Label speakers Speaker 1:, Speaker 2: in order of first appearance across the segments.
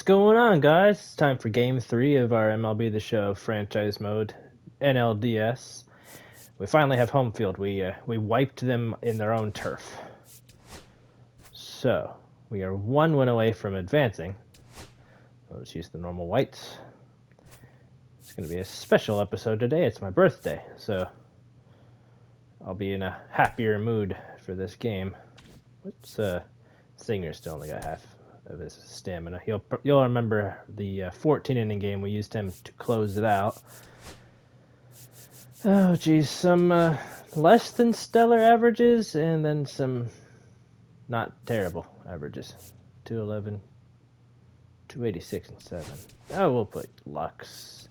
Speaker 1: going on, guys? It's time for Game 3 of our MLB The Show franchise mode, NLDS. We finally have home field. We wiped them in their own turf. So, we are one win away from advancing. Let's use the normal whites. It's going to be a special episode today. It's my birthday, so I'll be in a happier mood for this game. What's Singer still only got half of his stamina. You'll remember the 14 inning game. We used him to close it out. Oh geez, some less than stellar averages and then some not terrible averages. 211, 286 and 7. Oh, we'll put Lux.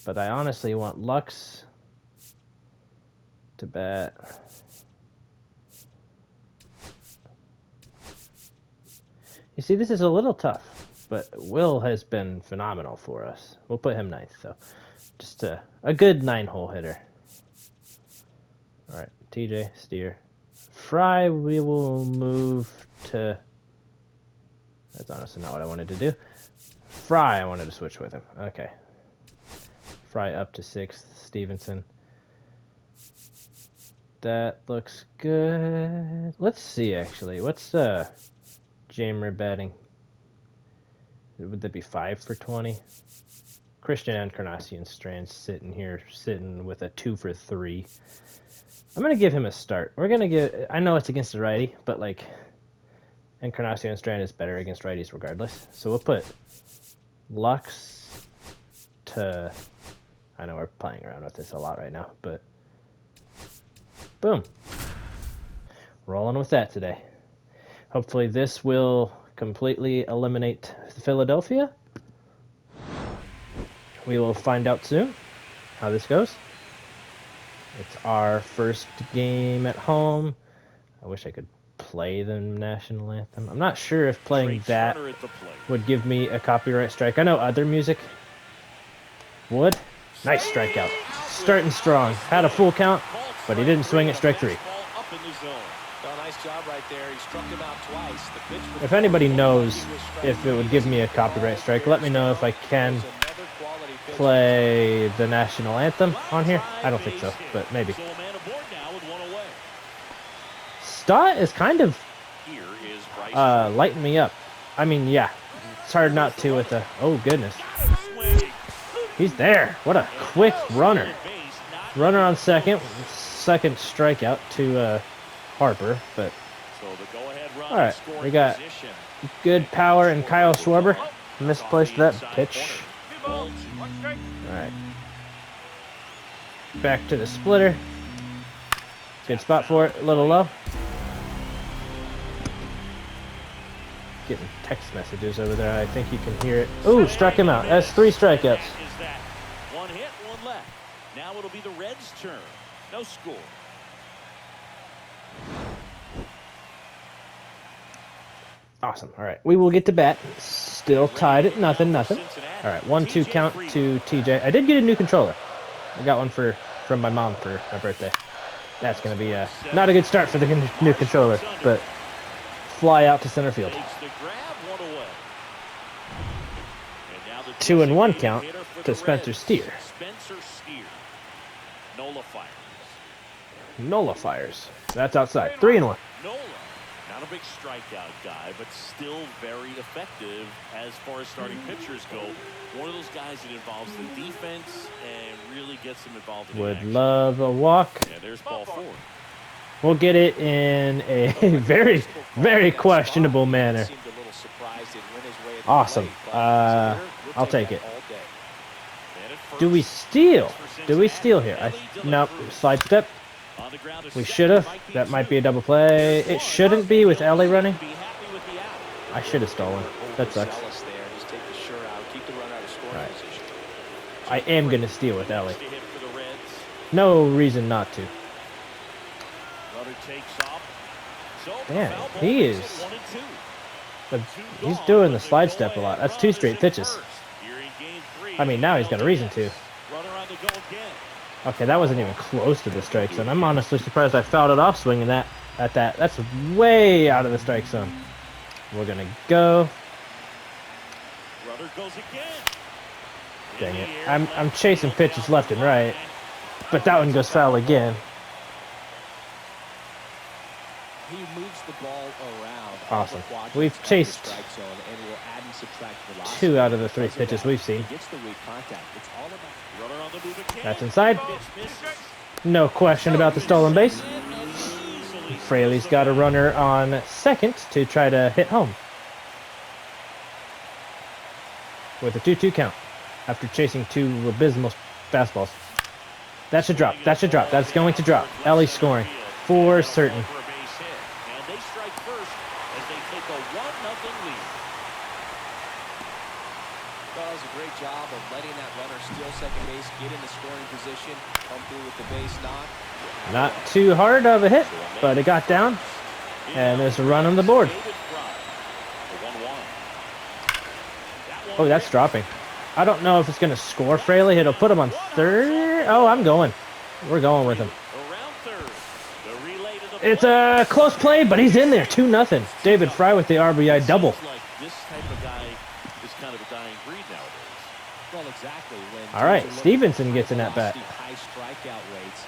Speaker 1: But I honestly want Lux to bat. You see, this is a little tough, but Will has been phenomenal for us. We'll put him ninth, so just a good 9-hole hitter. All right, TJ, Steer. Fry, we will move to... That's honestly not what I wanted to do. Fry, I wanted to switch with him. Okay. Fry up to 6th, Stevenson. That looks good. Let's see, actually. What's Jamer batting? Would that be 5 for 20? Christian Encarnacion Strand sitting with a 2 for 3. I'm gonna give him a start. I know it's against the righty, but like Encarnacion Strand is better against righties regardless. So we'll put Lux to... I know we're playing around with this a lot right now, but boom. Rolling with that today. Hopefully this will completely eliminate Philadelphia. We will find out soon how this goes. It's our first game at home. I wish I could play the national anthem. I'm not sure if playing that would give me a copyright strike. I know other music would. Nice strikeout. Starting strong. Had a full count, but he didn't swing it. Strike 3. If anybody knows if it would give me a copyright strike, let me know if I can play the national anthem on here. I don't think so, but maybe. Stott is kind of lighting me up. I mean, yeah, it's hard not to with the... Oh, goodness. He's there. What a quick runner. Runner on second. Second strikeout to Harper, but... All right, we got good power and Kyle Schwarber. Misplaced that pitch. All right. Back to the splitter. Good spot for it. A little low. Getting text messages over there. I think you can hear it. Ooh, struck him out. That's 3 strikeouts.
Speaker 2: One hit, one left. Now it'll be the Reds' turn. No score.
Speaker 1: Awesome. All right. We will get to bat. Still tied at nothing. All right. 1-2 count to TJ. I did get a new controller. I got one from my mom for my birthday. That's going to be not a good start for the new controller, but fly out to center field. 2-1 count to Spencer Steer. Nullifiers. That's outside. 3-1.
Speaker 2: Not a big strikeout guy, but still very effective as far as starting pitchers go. One of those guys that involves the defense and really gets them involved in
Speaker 1: Would
Speaker 2: action.
Speaker 1: love a walk.
Speaker 2: Yeah, there's ball 4.
Speaker 1: We'll get it in a very, very questionable manner. Awesome. I'll take it. Do we steal? Do we steal here? Nope. Slide step. We should have. That might be a double play. It shouldn't be with Ellie running. I should have stolen. That sucks. Right. I am going to steal with Ellie. No reason not to. Damn, he's doing the slide step a lot. That's 2 straight pitches. I mean, now he's got a reason to. Okay, that wasn't even close to the strike zone. I'm honestly surprised I fouled it off swinging that at that. That's way out of the strike zone. We're going to go.
Speaker 2: Runner goes again.
Speaker 1: Dang it. I'm chasing pitches left and right, but that one goes foul again.
Speaker 3: He moves the ball around.
Speaker 1: Awesome. We've chased 2 out of the 3 pitches we've seen. That's inside. No question about the stolen base. Fraley's got a runner on second to try to hit home with a 2-2 count after chasing 2 abysmal fastballs. That should drop. That should drop. That's going to drop. Ellie's scoring for certain.
Speaker 3: Does a great job of letting that runner steal second base, get in the scoring position, come through with the base knock.
Speaker 1: Not too hard of a hit, but it got down, and there's a run on the board. Oh, that's dropping. I don't know if it's going to score Fraley. It'll put him on third. Oh, I'm going. We're going with him. It's a close play, but he's in there. 2-0. David Fry with the RBI double.
Speaker 2: This type of guy is kind of a dying breed nowadays.
Speaker 3: Well, exactly.
Speaker 1: All right, Stevenson gets in at bat.
Speaker 3: High strikeout rates.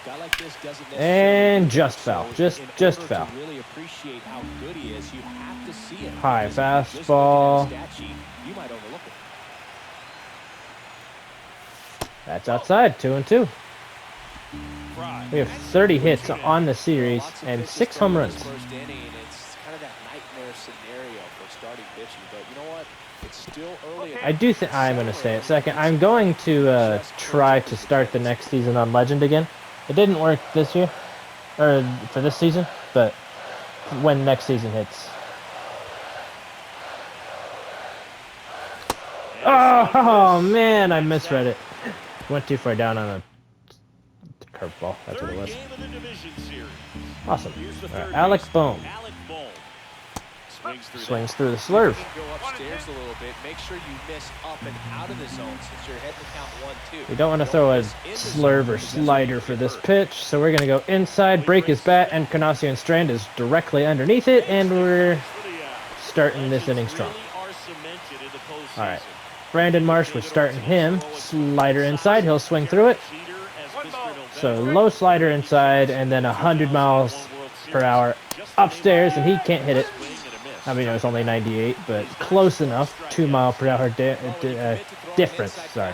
Speaker 3: Guy like this doesn't
Speaker 1: And just foul. Just foul.
Speaker 3: to really appreciate how good he is, you have to see it.
Speaker 1: High
Speaker 3: Just looking at his
Speaker 1: fastball.
Speaker 3: stat sheet, you might overlook it.
Speaker 1: That's outside. 2-2. We have 30 hits on the series and 6 home runs.
Speaker 3: First inning, it's kind of that nightmare scenario for starting pitching, but you know what? It's still early.
Speaker 1: I do think I'm going to stay at second. I'm going to try to start the next season on Legend again. It didn't work this year, or for this season, but when next season hits. Oh man, I misread it. Went too far down on a curveball. That's what it was. Awesome. All right, Alec Bohm swings through the slurve.
Speaker 3: Go upstairs a little bit. Make sure you miss up and out of the zone since you're heading to count 1-2.
Speaker 1: We don't want to throw a slurve or slider for this pitch, so we're going to go inside, break his bat, and Encarnacion Strand is directly underneath it, and we're starting this inning strong. All right. Brandon Marsh, we're starting him. Slider inside, he'll swing through it. So low slider inside, and then 100 miles per hour upstairs, and he can't hit it. I mean, it was only 98, but close enough. 2 mile per hour difference. Sorry.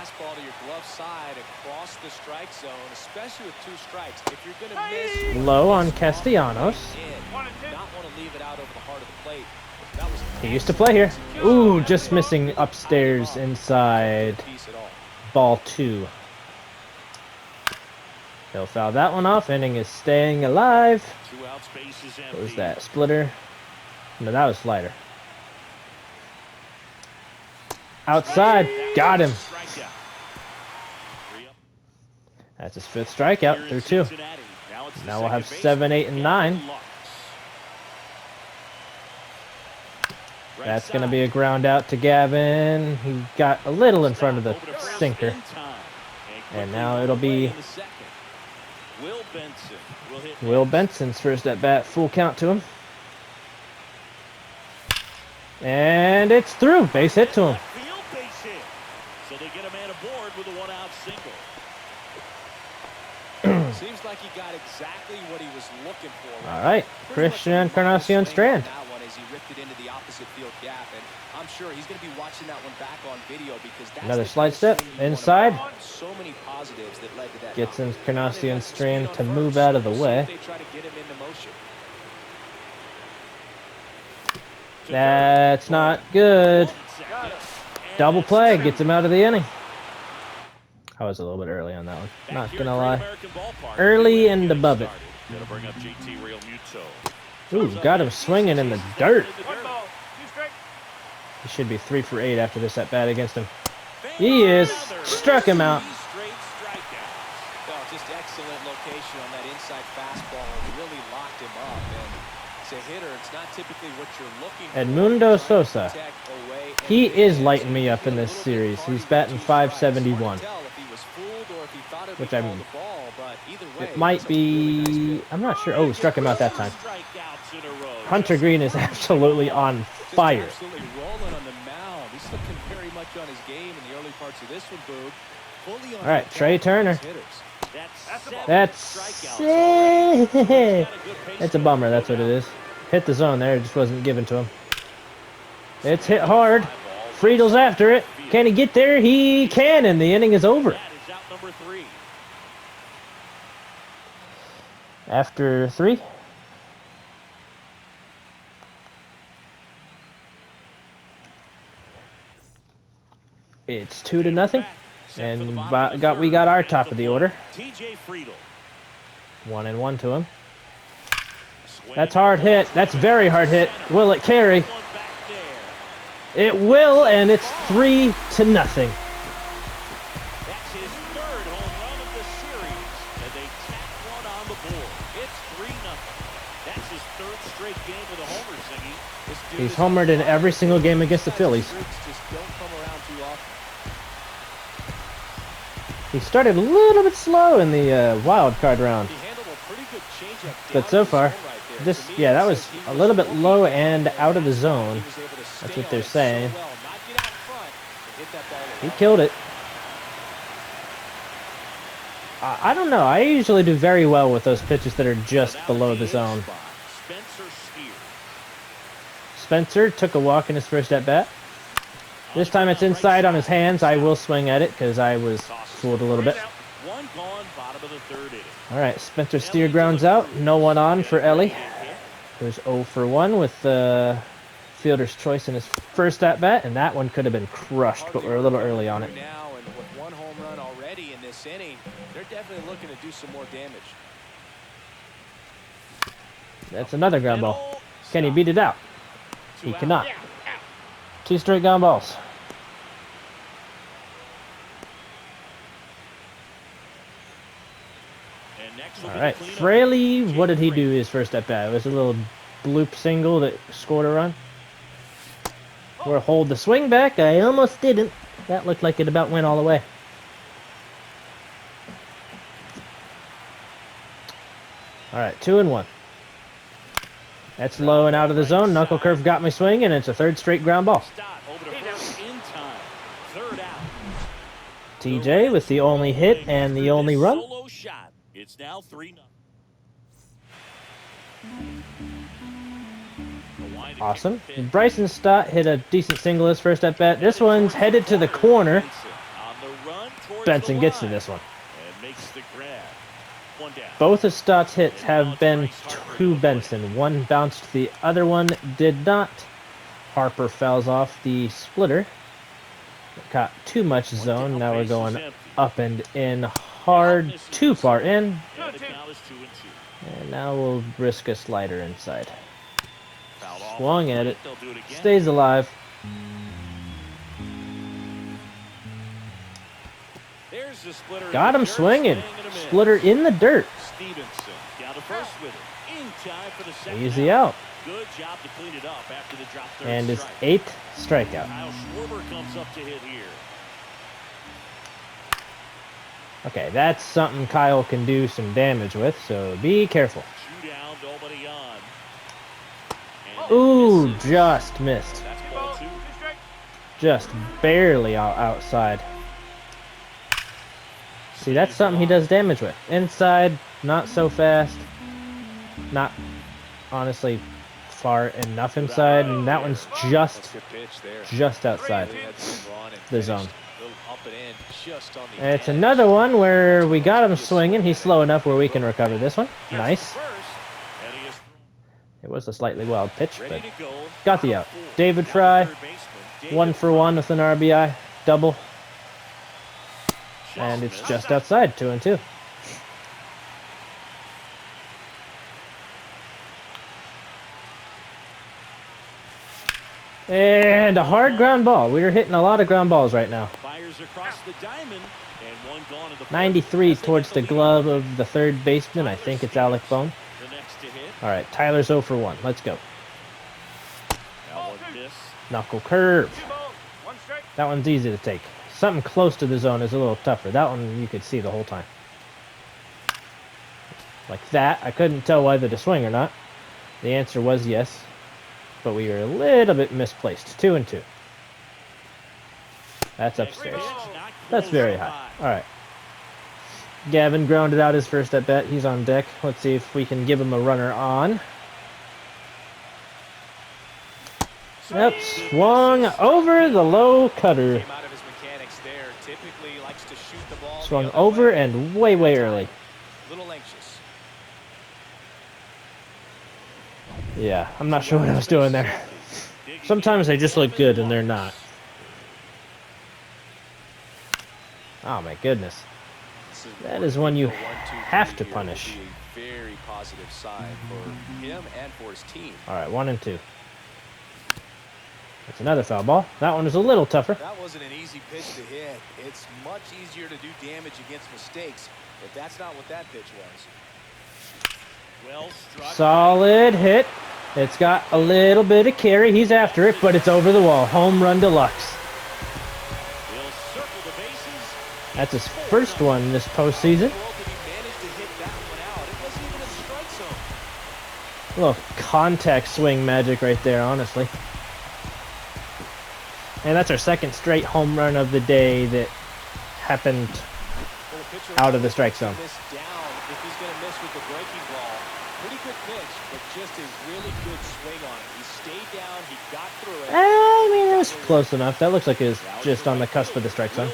Speaker 1: Low on Castellanos. He used to play here. Ooh, just missing upstairs inside. Ball 2. He'll foul that one off. Inning is staying alive. What was that? Splitter? No, that was slider. Outside. Got him. That's his 5th strikeout through 2. Now we'll have 7, 8, and 9. That's going to be a ground out to Gavin. He got a little in front of the sinker. And now it'll be Will Benson's first at bat. Full count to him. And it's through. Base hit to him.
Speaker 2: So they get a man aboard with a 1-out single.
Speaker 3: Seems like he got exactly what he was looking for.
Speaker 1: All right, Christian Encarnacion Strand.
Speaker 3: I'm sure he's going to be watching that one back on video because that's
Speaker 1: another slide step inside.
Speaker 3: So many positives that led to that.
Speaker 1: Gets Encarnacion Strand to move out of the way. That's not good. Double play gets him out of the inning. I was a little bit early on that one. Not gonna lie. Early and above it. Ooh, got him swinging in the dirt. He should be 3 for 8 after this at bat against him. He is. Struck him out.
Speaker 3: Well, just excellent location on that inside fastball. Really locked him up. And as a hitter, it's not typically what you're looking for.
Speaker 1: Edmundo Sosa. He is lighting me up in this series. He's batting .571. Which I mean, it might be. I'm not sure. Oh, struck him out that time. Hunter Green is absolutely on fire.
Speaker 3: wasn't very much on his game in the early parts of this one, Boog. Fully on
Speaker 1: All right, Trey Turner.
Speaker 2: That's
Speaker 1: It's a bummer. That's what it is. Hit the zone there. It just wasn't given to him. It's hit hard. Friedel's after it. Can he get there? He can, and the inning is over.
Speaker 2: That is out number 3.
Speaker 1: After 3. It's 2-0, and we got our top of the order.
Speaker 2: TJ Friedel.
Speaker 1: 1-1 to him. That's hard hit. That's very hard hit. Will it carry? It will, and it's 3-0.
Speaker 2: That's his 3rd home run of the series, and they tack one on the board. It's 3-0. That's his 3rd straight game with a homer, Ziggy.
Speaker 1: He's homered in every single game against the Phillies.
Speaker 3: Just don't come around too often.
Speaker 1: He started a little bit slow in the wild card round,
Speaker 3: He handled a pretty good changeup
Speaker 1: but
Speaker 3: down
Speaker 1: so
Speaker 3: the
Speaker 1: far,
Speaker 3: zone right there.
Speaker 1: this
Speaker 3: To me,
Speaker 1: yeah, that
Speaker 3: it
Speaker 1: was
Speaker 3: says he
Speaker 1: a little bit
Speaker 3: looking
Speaker 1: low
Speaker 3: at
Speaker 1: and
Speaker 3: the
Speaker 1: out of the
Speaker 3: ball.
Speaker 1: zone.
Speaker 3: He was able to
Speaker 1: That's
Speaker 3: stay
Speaker 1: what
Speaker 3: on
Speaker 1: they're
Speaker 3: it so
Speaker 1: saying.
Speaker 3: well, not get out front and hit that ball
Speaker 1: He
Speaker 3: away.
Speaker 1: killed it. I don't know. I usually do very well with those pitches that are just below the zone.
Speaker 2: Spencer Steer.
Speaker 1: Spencer took a walk in his first at bat. This time it's inside on his hands. I will swing at it because I was fooled a little bit.
Speaker 2: One gone, bottom of the 3rd inning.
Speaker 1: All right, Spencer Steer grounds out. No one on for Ellie, who's 0 for 1 with fielder's choice in his first at bat, and that one could have been crushed, but we're a little early on it.
Speaker 3: Now, and with 1 home run already in this inning, they're definitely looking to do some more damage.
Speaker 1: That's another ground ball. Can he beat it out? He cannot. 2 straight ground balls. All right, Fraley, what did he do his first at bat? It was a little bloop single that scored a run. Or hold the swing back. I almost didn't. That looked like it about went all the way. All right, 2-1. That's low and out of the zone. Knuckle curve got me swinging, and it's a 3rd straight ground ball. TJ with the only hit and the only run.
Speaker 2: It's now 3-0.
Speaker 1: Awesome. Bryson Stott hit a decent single his first at bat. This one's headed to the corner. Benson gets to this one. Both of Stott's hits have been to Benson. One bounced, the other one did not. Harper fouls off the splitter. Got too much zone. Now we're going up and in hard. Too far in. And now we'll risk a slider inside. Swung at it. Stays alive. Got him swinging. Splitter in the dirt. Easy out.
Speaker 2: Good job to clean it up after the drop third
Speaker 1: And his
Speaker 2: strike.
Speaker 1: 8th strikeout.
Speaker 2: Kyle Schwarber comes up to hit here.
Speaker 1: Okay, that's something Kyle can do some damage with, so be careful.
Speaker 2: 2 down, nobody on. And
Speaker 1: Ooh, just missed.
Speaker 2: that's ball 2.
Speaker 1: Just barely outside. See, that's something he does damage with. Inside, not so fast. Not, honestly, far enough inside, and that one's just outside the zone. And it's another one where we got him swinging. He's slow enough where we can recover this one. Nice. It was a slightly wild pitch, but got the out. David Fry, 1 for 1 with an RBI double. And it's just outside, 2-2. And a hard ground ball. We are hitting a lot of ground balls right now. 93 towards the glove of the third baseman. I think it's Alec Bone. All right, Tyler's 0 for 1. Let's go. Knuckle curve. That one's easy to take. Something close to the zone is a little tougher. That one you could see the whole time. Like that. I couldn't tell whether to swing or not. The answer was yes. But we were a little bit misplaced. 2-2. That's upstairs. That's very high. All right. Gavin grounded out his first at bat. He's on deck. Let's see if we can give him a runner on. Yep, swung over the low cutter. Swung over and way, way early. Yeah, I'm not sure what I was doing there. Sometimes they just look good and they're not. Oh my goodness. That is one you have to punish.
Speaker 3: Very positive sign for him and for his team.
Speaker 1: All right, 1 and 2. That's another foul ball. That one is a little tougher.
Speaker 3: That wasn't an easy pitch to hit. It's much easier to do damage against mistakes, but that's not what that pitch was.
Speaker 2: Well struck.
Speaker 1: Solid hit. It's got a little bit of carry. He's after it, but it's over the wall. Home run deluxe.
Speaker 2: He'll circle the bases.
Speaker 1: That's his first one this postseason. A little contact swing magic right there, honestly. And that's our second straight home run of the day that happened out of the strike zone. I mean, it was close enough. That looks like it was just on the cusp of the strike zone.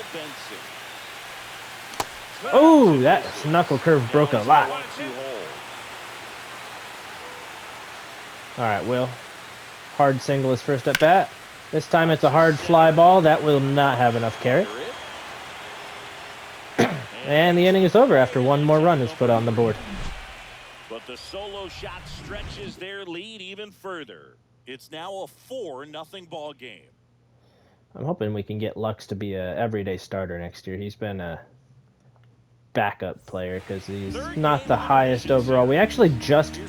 Speaker 1: Oh, that knuckle curve broke a lot. All right, Will. Hard single his first at bat. This time it's a hard fly ball. That will not have enough carry. And the inning is over after one more run is put on the board.
Speaker 2: But the solo shot stretches their lead even further. It's now a 4-0 ball game.
Speaker 1: I'm hoping we can get Lux to be a everyday starter next year. He's been a backup player because he's not the highest overall. We actually just...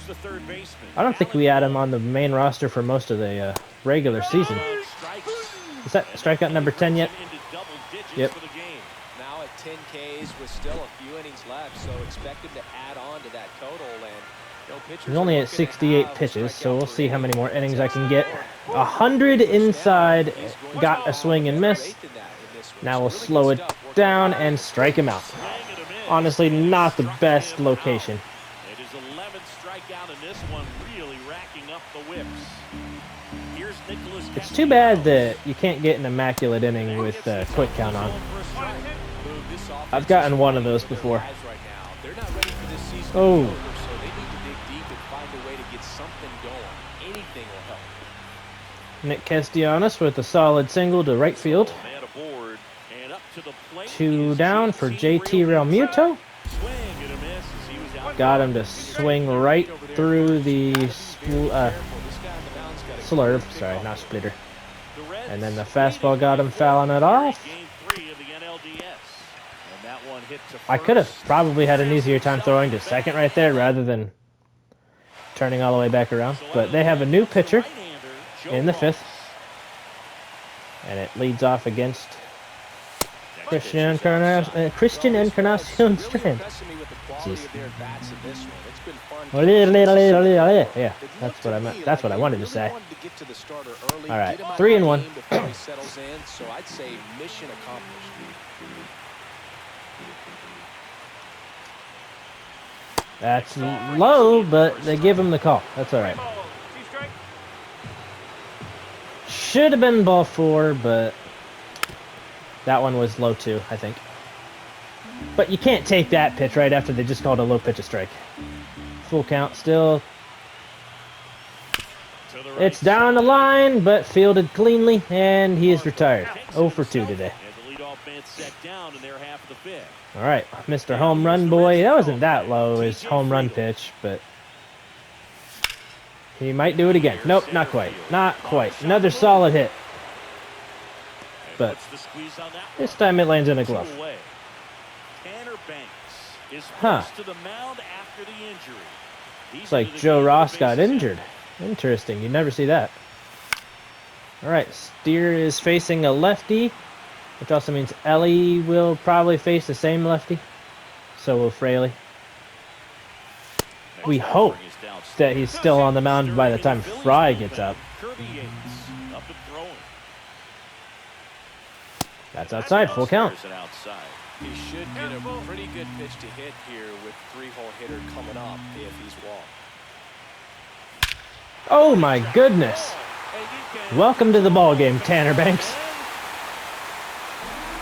Speaker 1: I don't think we had him on the main roster for most of the regular season. Is that strikeout number 10 yet? Yep.
Speaker 3: Now at 10 Ks with still a few innings left, so expect him to add on to that total. And
Speaker 1: he's only at 68 pitches, so we'll see how many more innings I can get. 100 inside, got a swing and miss. Now we'll slow it down and strike him out. Honestly, not the best location.
Speaker 2: It is 11th strikeout in this one, really racking up the whips. Here's Nicholas.
Speaker 1: It's too bad that you can't get an immaculate inning with quick count on. I've gotten one of those before. Oh. Nick Castellanos with a solid single to right field. 2 down for JT Realmuto. Got him to swing right through the slurve. Sorry, not splitter. And then the fastball got him fouling it off. I could have probably had an easier time throwing to second right there rather than turning all the way back around. But they have a new pitcher in the 5th. And it leads off against Christian Encarnacion Strand. Yeah, that's what I meant. That's what I wanted to say. All right, 3-1. That's low, but they give him the call. That's all right. Should have been ball 4, but that one was low too, I think. But you can't take that pitch right after they just called a low pitch a strike. Full count still. It's down the line, but fielded cleanly, and he is retired. 0 for 2 today. All right, Mr. Home Run Boy. That wasn't that low, his home run pitch, but he might do it again. Nope, not quite. Not quite. Another solid hit. But this time it lands in a glove. Huh. Looks like Joe Ross got injured. Interesting. You never see that. All right, Steer is facing a lefty, which also means Ellie will probably face the same lefty. So will Fraley. We hope that he's still on the mound by the time Fry gets up. That's outside, full count.
Speaker 3: He should get a pretty good pitch to hit here with 3-hole hitter coming up if he's walked.
Speaker 1: Oh my goodness. Welcome to the ball game, Tanner Banks.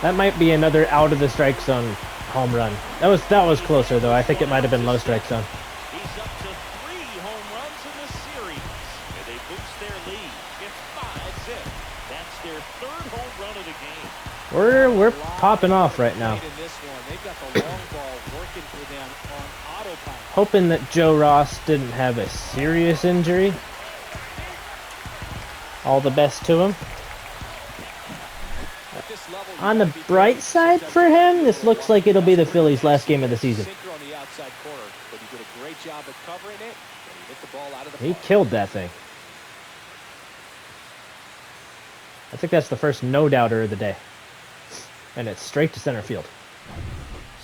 Speaker 1: That might be another out of the strike zone home run. That was closer though. I think it might have been low strike zone.
Speaker 2: He's up to 3 home runs in the series, and they boost their lead. It's 5-zip. That's their 3rd home run of the game.
Speaker 1: We're popping off right now. Hoping that Joe Ross didn't have a serious injury. All the best to him. On the bright side for him, this looks like it'll be the Phillies' last game of the season. He killed that thing. I think that's the first no-doubter of the day. And it's straight to center field.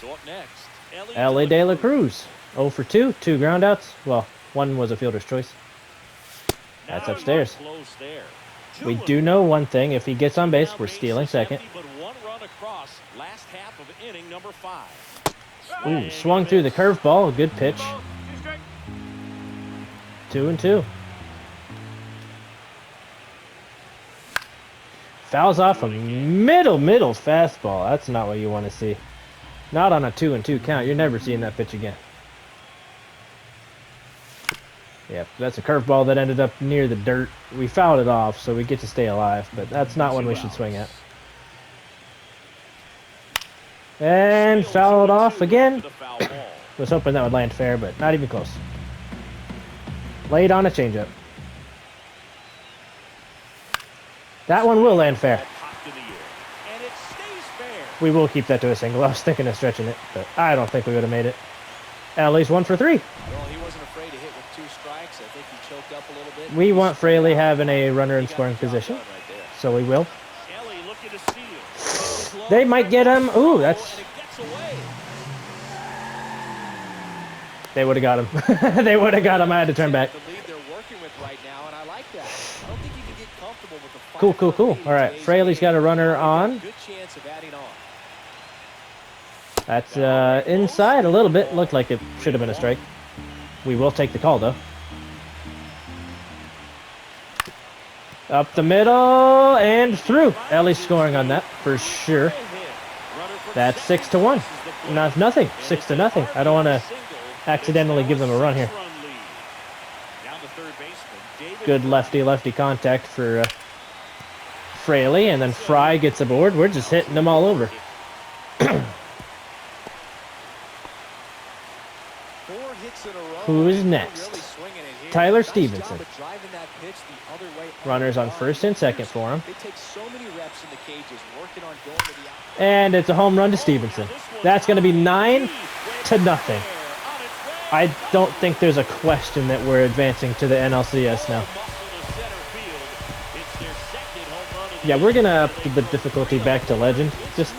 Speaker 2: So up next,
Speaker 1: Ellie De La Cruz. 0 for 2, 2 groundouts. Well, one was a fielder's choice. That's upstairs. We do know one thing. If he gets on base, we're stealing second. Ooh, swung through the curveball. A good pitch. 2-2. Fouls off a middle fastball. That's not what you want to see. Not on a 2-2 count. You're never seeing that pitch again. Yep, that's a curveball that ended up near the dirt. We fouled it off, so we get to stay alive, but that's not one we should swing at. And fouled off again. Was hoping that would land fair, but not even close. Laid on a changeup. That one will land fair. We will keep that to a single. I was thinking of stretching it, but I don't think we would have made it. At least 1 for 3.
Speaker 3: Well, he wasn't afraid to hit with 2 strikes. I think he choked up a little bit.
Speaker 1: We want Fraley having a runner in scoring position, so we will. They might get him. Ooh, that's... They would have got him. They would have got him. I had to turn back. Cool, cool, cool. All right, Fraley's got a runner on. That's inside a little bit. Looked like it should have been a strike. We will take the call, though. Up the middle and through. Ellie's scoring on that for sure. That's 6-1. Nothing. 6-0. I don't want to accidentally give them a run here. Good lefty-lefty contact for Fraley, and then Fry gets aboard. We're just hitting them all over. Who is next? Tyler Stevenson. Runners on first and second for him. And it's a home run to Stevenson. That's going to be 9-0. I don't think there's a question that we're advancing to the NLCS now. Yeah, we're going to up the difficulty back to Legend. Just,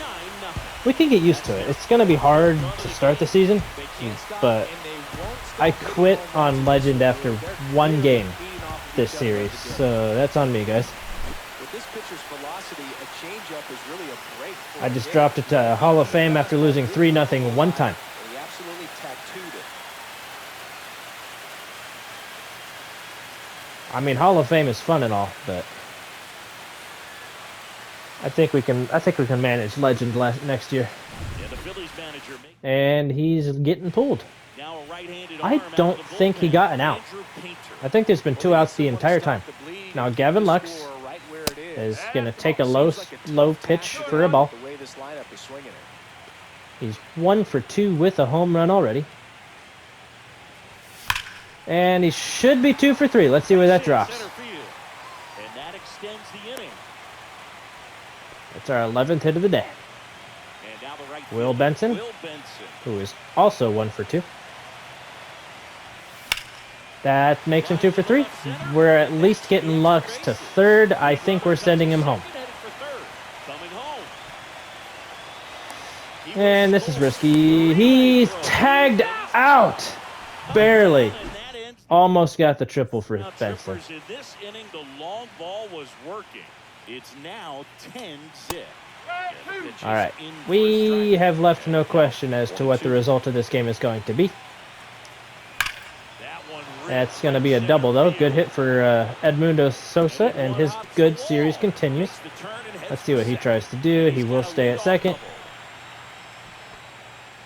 Speaker 1: we can get used to it. It's going to be hard to start the season, but I quit on Legend after 1 game this series, so that's on me, guys. I just dropped it to Hall of Fame after losing 3-0 one time. I mean, Hall of Fame is fun and all, but I think we can manage Legend next year. And he's getting pulled. I don't think he got an out. I think there's been 2 outs the entire time. Now Gavin Lux is going to take a low pitch for a ball. He's 1 for 2 with a home run already. And he should be 2 for 3. Let's see where that drops. It's our 11th hit of the day. Will Benson, who is also 1 for 2. That makes him 2 for 3. We're at least getting Lux to third. I think we're sending him home. And this is risky. He's tagged out. Barely. Almost got the triple for Benson.
Speaker 2: In this inning, the long ball was working. It's now 10-0. pitches.
Speaker 1: All right.
Speaker 2: In for a
Speaker 1: We
Speaker 2: strike.
Speaker 1: have left no question as to what the result of this game is going to be.
Speaker 2: That one
Speaker 1: That's
Speaker 2: ripped
Speaker 1: going to
Speaker 2: right
Speaker 1: be a
Speaker 2: center
Speaker 1: double, though.
Speaker 2: field.
Speaker 1: Good hit for Edmundo Sosa, and his good series continues.
Speaker 2: Makes the turn and heads
Speaker 1: Let's see
Speaker 2: for
Speaker 1: what he
Speaker 2: second.
Speaker 1: tries to do.
Speaker 2: And
Speaker 1: He
Speaker 2: he's
Speaker 1: will
Speaker 2: got a
Speaker 1: stay at
Speaker 2: leadoff
Speaker 1: second.
Speaker 2: double.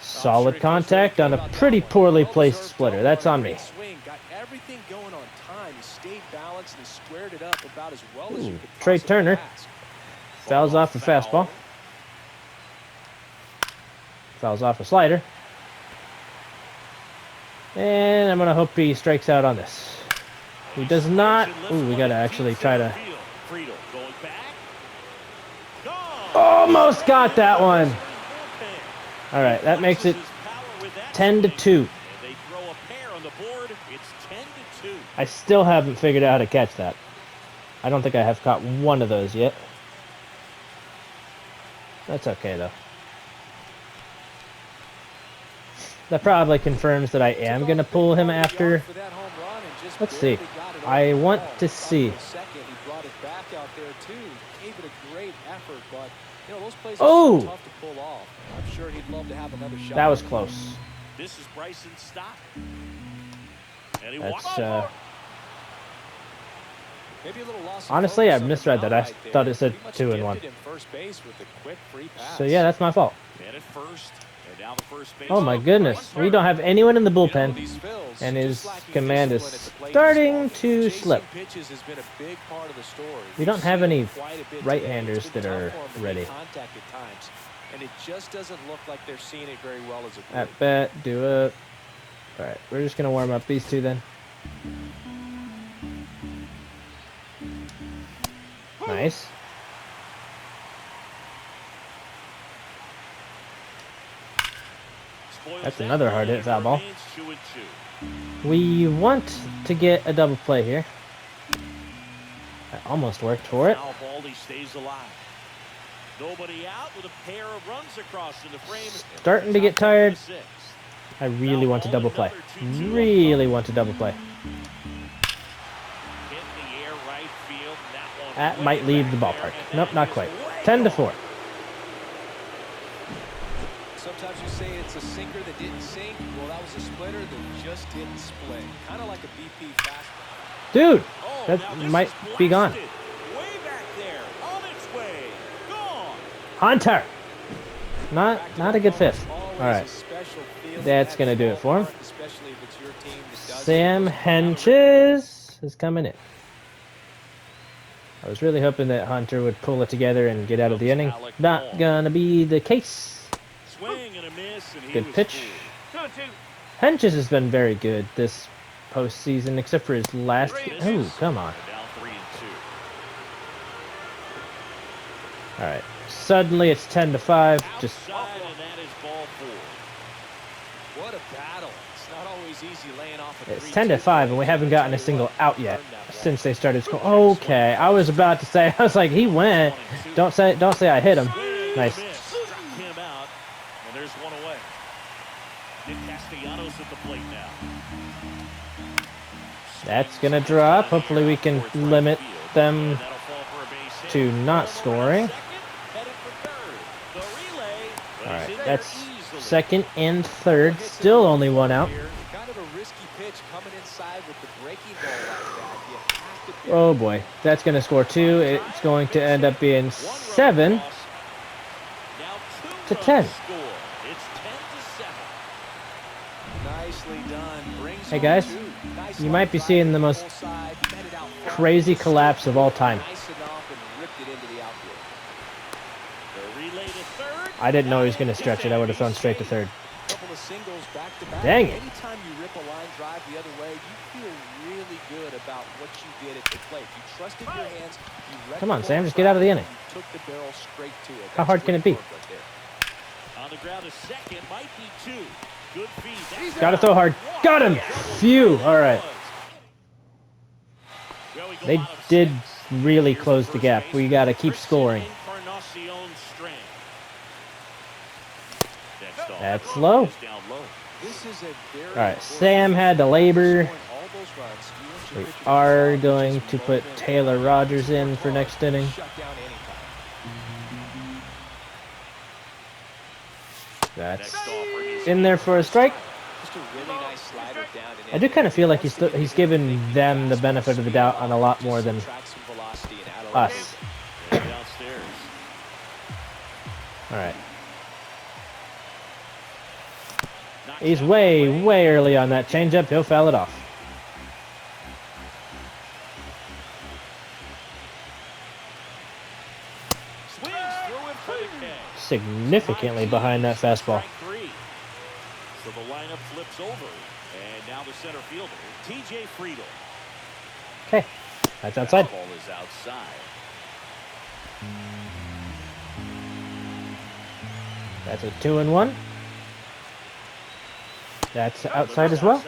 Speaker 1: Solid contact on a pretty poorly placed splitter. That's on me.
Speaker 3: Swing, got everything going on time. He stayed balanced and he squared it up about as well as you
Speaker 1: Ooh,
Speaker 3: could
Speaker 1: Trey
Speaker 3: possibly
Speaker 1: Turner
Speaker 3: ask.
Speaker 1: fouls off a fastball. Fouls off a slider. And I'm going to hope he strikes out on this. He does not. Ooh, we got to actually try to. Almost got that one. All right, that makes it 10-2. I still haven't figured out how to catch that. I don't think I have caught one of those yet. That's okay, though. That probably confirms that I am going to pull him after. Let's see. I want to see. Oh! That was close.
Speaker 2: This is Bryson's stop.
Speaker 1: That's, honestly, I misread that. I thought it said 2-1. So, yeah, that's my fault. Oh, my goodness. We don't have anyone in the bullpen, and his command is starting to slip. We don't have any right-handers that are ready.
Speaker 3: And it just doesn't look like they're seeing it very well as a group.
Speaker 1: At bat, do it. All right, we're just going to warm up these two then. Nice. That's another hard hit foul ball. We want to get a double play here. That almost worked for it.
Speaker 2: Nobody out with a pair of runs across in the frame.
Speaker 1: Starting to get tired. I really want to double play. Really want to double play. That might leave the ballpark. Nope, not quite. 10-4.
Speaker 3: Sometimes you say it's a sinker that didn't sink. Well, that was a splitter that just didn't split. Kind of like a BP fastball.
Speaker 1: Dude, that might be gone. Hunter! Not a good fifth. Alright. That's going to do it for him. Sam Henches is coming in. I was really hoping that Hunter would pull it together and get out of the inning. Not going to be the case. Good pitch. Henches has been very good this postseason, except for his last... Oh, come on. Alright. Suddenly it's 10-5. Just
Speaker 3: what a battle. It's not always easy laying off a
Speaker 1: it's 10-5, and we haven't gotten a single out yet since they started scoring. Okay, I was about to say, I was like, he went. Don't say I hit him. Nice.
Speaker 2: There's one away. Nick Castellanos at the plate now.
Speaker 1: That's gonna drop. Hopefully we can limit them to not scoring. Alright, that's second and third. Still only one out. Oh boy, that's going to score 2. It's going to end up being 7-10. Hey guys, you might be seeing the most crazy collapse of all time. I didn't know he was going to stretch it. I would have thrown straight to third. Dang it.
Speaker 3: Anytime you rip a line drive the other way, you feel really good about what you did at the plate. You trusted your hands.
Speaker 1: Come on, Sam, just get out of the inning.
Speaker 3: You took the barrel straight to it.
Speaker 1: How hard can it be?
Speaker 2: On the ground, a second might be 2. Good feed.
Speaker 1: Got to throw hard. Got him. Phew. All right. They did really close the gap. We got to keep scoring. That's low. Alright, Sam had to labor. We are going to put Taylor Rogers in for next inning. That's in there for a strike.
Speaker 3: Just a really nice slider down and
Speaker 1: I do kind of feel like he's given them the benefit of the doubt on a lot more than us. All right. He's way early on that changeup. He'll foul it off. Significantly behind that fastball.
Speaker 2: So the lineup flips over, and now the center fielder, TJ Friedel.
Speaker 1: Okay, that's outside.
Speaker 2: Ball is outside.
Speaker 1: That's a 2-1. That's outside as well.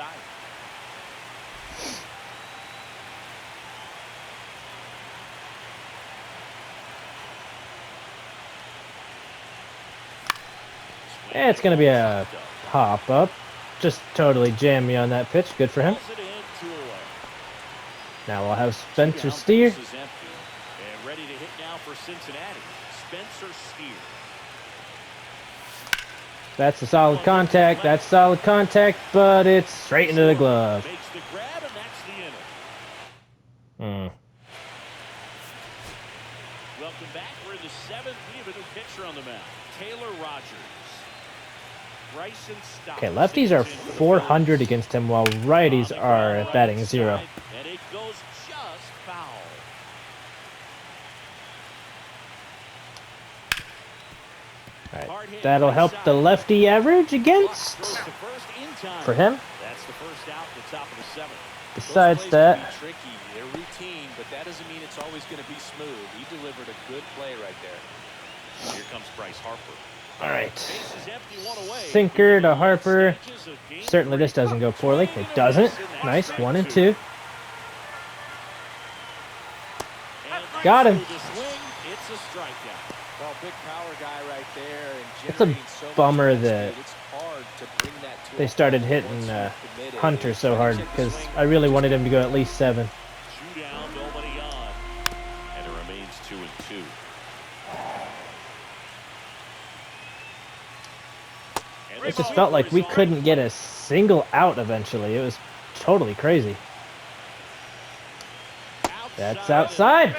Speaker 1: And it's going to be a pop-up. Just totally jam me on that pitch. Good for him. Now we'll have Spencer Steer.
Speaker 2: And ready to hit now for Cincinnati. Spencer Steer.
Speaker 1: That's a solid contact. That's solid contact, but it's straight into the glove.
Speaker 2: Makes the grab, and that's the inning. Welcome back. We're in the seventh. We have a new pitcher on the mound. Taylor Rogers.
Speaker 1: Okay, lefties are 400 against him, while righties are batting 0.
Speaker 2: And it goes just foul.
Speaker 1: Alright, that'll help the lefty average against for him.
Speaker 2: That's the first out, the top of the seventh.
Speaker 1: Besides that,
Speaker 3: tricky, they're routine, but that doesn't mean it's always going to be smooth. He delivered a good play right there.
Speaker 2: Here comes Bryce Harper.
Speaker 1: all right. Sinker to Harper. Certainly this doesn't go poorly. It doesn't. Nice, 1 and 2. Got him.
Speaker 2: It's a strikeout.
Speaker 3: Well, big power guy right there. And
Speaker 1: It's a bummer that they started hitting Hunter so hard, because I really wanted him to go at least 7.
Speaker 2: 2 down, nobody on. And it remains 2 and 2.
Speaker 1: It just felt like we couldn't get a single out eventually. It was totally crazy. That's outside.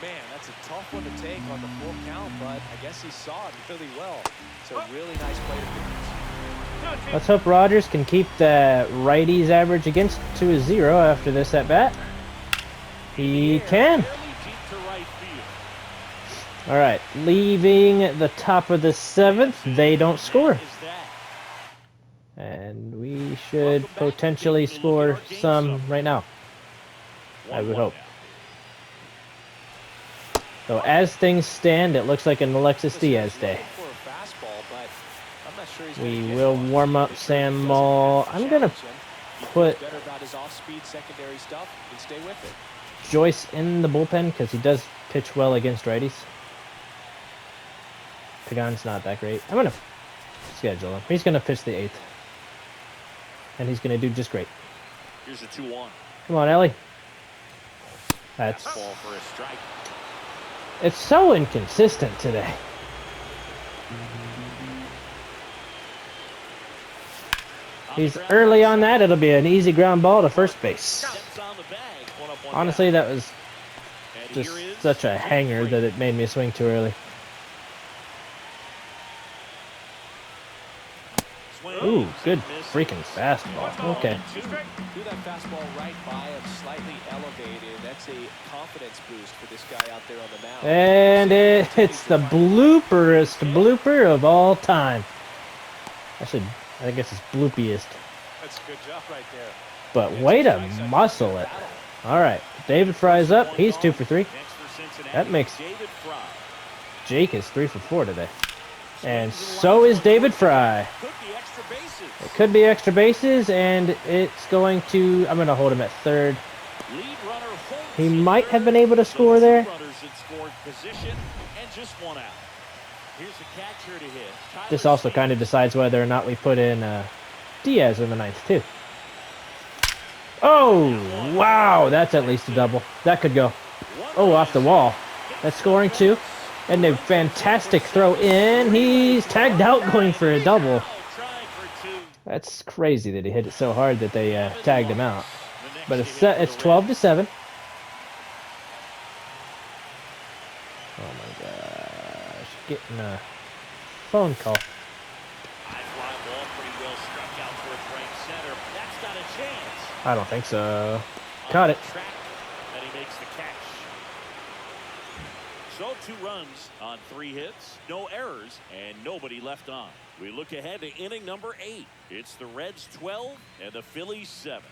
Speaker 3: Man, that's a tough one to take on the full count, but I guess he saw it really well. So really nice play to
Speaker 1: Let's hope Rogers can keep the righties average against to a 0 after this at bat. He can. All right, leaving the top of the 7th, they don't score. And we should potentially score some right now, I would hope. So as things stand, it looks like an Alexis Diaz day. We will warm up Sam Moll. I'm going to put Joyce in the bullpen because he does pitch well against righties. Pagan's not that great. I'm going to schedule him. He's going to pitch the 8th. And he's going to do just great.
Speaker 2: Here's a 2-1.
Speaker 1: Come on, Ellie. That's...
Speaker 2: Ball for a strike.
Speaker 1: It's so inconsistent today. He's early on that. It'll be an easy ground ball to first base. Honestly, that was just such a hanger that it made me swing too early. Ooh, good freaking fastball. Okay.
Speaker 3: Do that fastball right by him, slightly elevated. That's a confidence boost for this guy out there on the mound.
Speaker 1: And it's the blooperest blooper of all time. I guess it's bloopiest.
Speaker 3: That's a good job right there.
Speaker 1: But way to muscle it. All right, David Fry's up. He's 2 for 3. That makes Jake is 3 for 4 today. And so is David Fry. It could be extra bases, and it's going to... I'm going to hold him at 3rd. He might have been able to score there. This also kind of decides whether or not we put in Diaz in the 9th, too. Oh, wow. That's at least a double. That could go. Oh, off the wall. That's scoring, too. And a fantastic throw in. He's tagged out going for a double. That's crazy that he hit it so hard that they tagged him out. But it's 12-7. Oh my gosh. Getting a phone call. I don't think so. Caught it.
Speaker 2: And he makes the catch. So 2 runs on 3 hits, no errors, and nobody left on. We look ahead to inning number 8. It's the Reds 12 and the Phillies 7.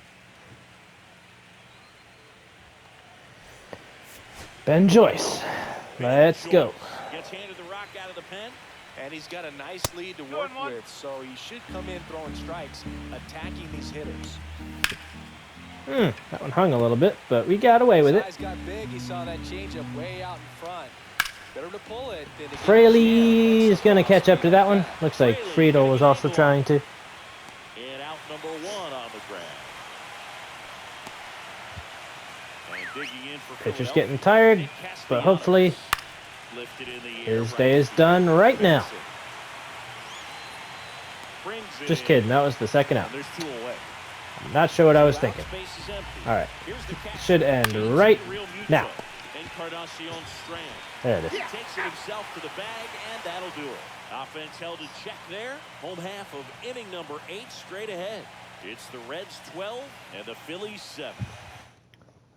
Speaker 1: Ben Joyce. Let's go.
Speaker 2: Gets handed the rock out of the pen.
Speaker 3: And he's got a nice lead to work with, so he should come in throwing strikes, attacking these hitters.
Speaker 1: That one hung a little bit, but we got away with it.
Speaker 3: Size got big. He saw that changeup way out in front. Better to pull it than to get
Speaker 1: Fraley's going to catch up to that one. Looks like Friedel was also trying to.
Speaker 2: And out number 1 on the ground. And digging in for
Speaker 1: Pitcher's getting tired, but hopefully his day is done right now. Just kidding, that was the second out. I'm not sure what I was thinking. Alright, should end right now. There it is.
Speaker 2: He takes it himself to the bag, and that'll do it. Offense held in check there. Home half of inning number 8 straight ahead. It's the Reds 12 and the Phillies 7.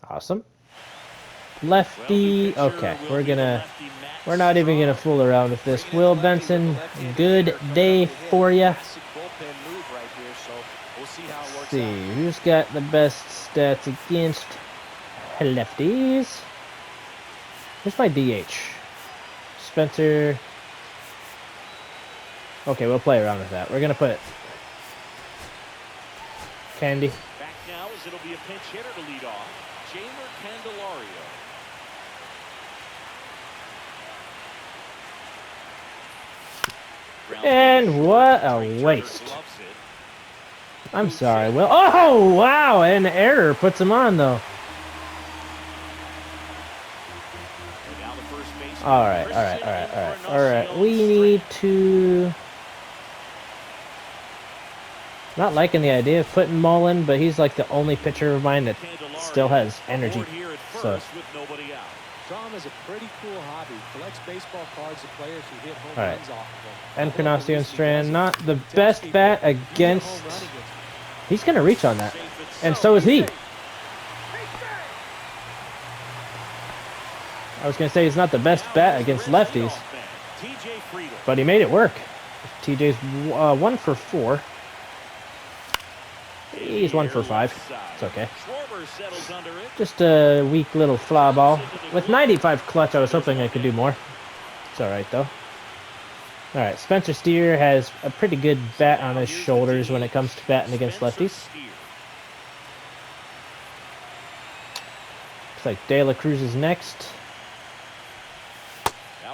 Speaker 1: Awesome. Lefty. Okay, we're not even gonna fool around with this. Will Benson, good day for you. Let's see who's got the best stats against lefties. Here's my DH. Spencer. Okay, we'll play around with that. We're gonna put Candy.
Speaker 2: Back now as it'll be a pinch hitter to lead off. Jamer Candelario.
Speaker 1: And what a waste. I'm sorry, Will. Oh, wow, an error puts him on, though. All right. We need to... Not liking the idea of putting Mullen, but he's like the only pitcher of mine that still has energy. So.
Speaker 3: Tom is a pretty cool hobby. Collects baseball cards of players who hit home runs off of
Speaker 1: them. Encarnacion Strand, not the best bat against... He's going to reach on that. And so is he. I was going to say he's not the best bat against lefties. But he made it work. TJ's 1 for 4. He's 1 for 5. It's okay. Just a weak little fly ball. With 95 clutch, I was hoping I could do more. It's alright, though. Alright, Spencer Steer has a pretty good bat on his shoulders when it comes to batting against lefties. Looks like De La Cruz is next.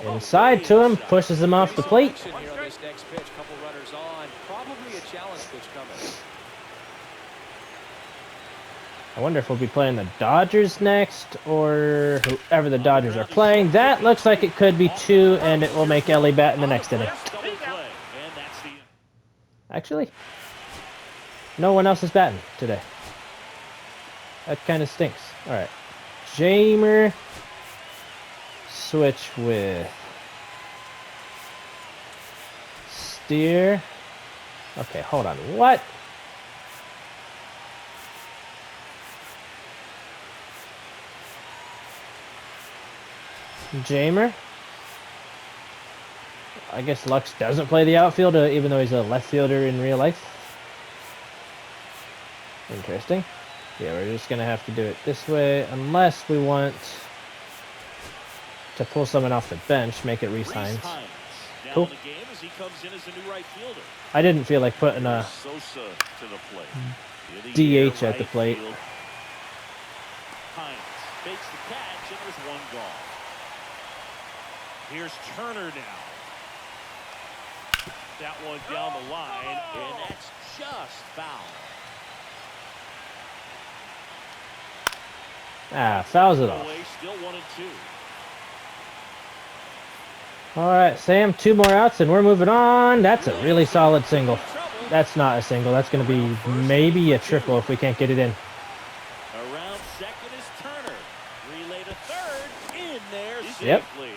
Speaker 1: Inside to him, pushes him off the plate. I wonder if we'll be playing the Dodgers next, or whoever the Dodgers are playing. That looks like it could be 2, and it will make Ellie bat in the next inning. Actually, no one else is batting today. That kind of stinks. All right, Jamer. Switch with Steer. Okay, hold on. What? Jamer. I guess Lux doesn't play the outfield, even though he's a left fielder in real life. Interesting. Yeah, we're just going to have to do it this way, unless we want to pull someone off the bench, make it Reese Hines. Cool. I didn't feel like putting a DH at the plate.
Speaker 2: Hines takes the catch, and there's 1 gone. Here's Turner now. That one down the line, and that's just foul.
Speaker 1: Fouls it off.
Speaker 2: Still 1 and 2.
Speaker 1: All right, Sam, 2 more outs, and we're moving on. That's a really solid single. That's not a single. That's going to be maybe a triple if we can't get it in.
Speaker 2: Around second is Turner. Relay to third. In there
Speaker 1: Yep.
Speaker 2: safely.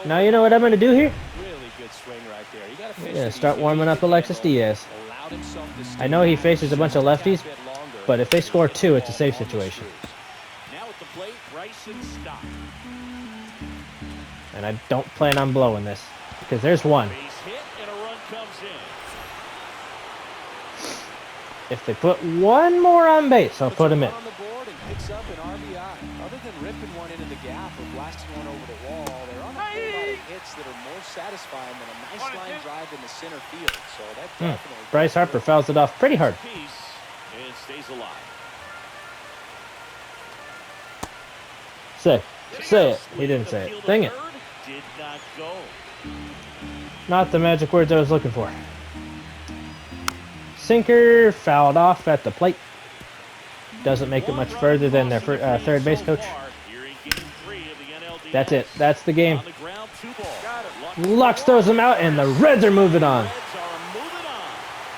Speaker 1: Now you know what I'm going to do here?
Speaker 3: Really good swing right there. You gotta pitch
Speaker 1: Yeah, start warming up Alexis Diaz. I know he faces a bunch of lefties, but if they score 2, it's a safe situation.
Speaker 2: Now at the plate, Bryson Stott.
Speaker 1: And I don't plan on blowing this, because there's one.
Speaker 2: Base hit and a run comes in.
Speaker 1: If they put one more on base, I'll put him in.
Speaker 3: On the board and picks up an RBI. Other than ripping one into the gap or blasting one over the wall, there aren't a whole lot of hits that are more satisfying than a nice line drive in the center field. So that definitely.
Speaker 1: Bryce Harper fouls it off pretty hard.
Speaker 2: Piece and stays alive.
Speaker 1: Say it. He didn't say it. Dang it.
Speaker 2: Did not go.
Speaker 1: Not the magic words I was looking for. Sinker fouled off at the plate. Doesn't make it much further than their third base coach. That's it. That's the game. Lux throws them out, and the Reds are moving on.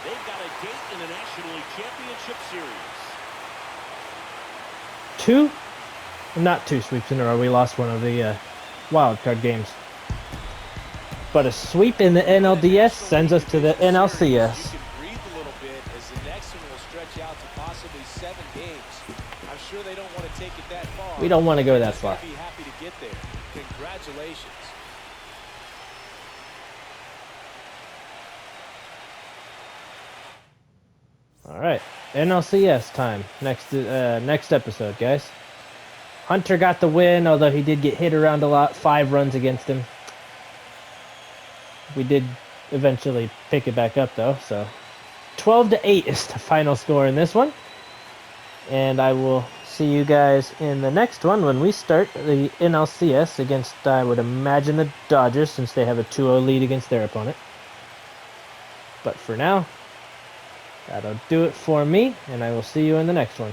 Speaker 2: They've got a date in the National League Championship Series.
Speaker 1: Not two sweeps in a row. We lost one of the wild card games. But a sweep in the NLDS sends us to the NLCS. We don't want to go that far.
Speaker 3: Be happy to get there. Congratulations.
Speaker 1: All right, NLCS time. Next episode, guys. Hunter got the win, although he did get hit around a lot. 5 runs against him. We did eventually pick it back up, though. So 12-8 is the final score in this one. And I will see you guys in the next one when we start the NLCS against, I would imagine, the Dodgers, since they have a 2-0 lead against their opponent. But for now, that'll do it for me, and I will see you in the next one.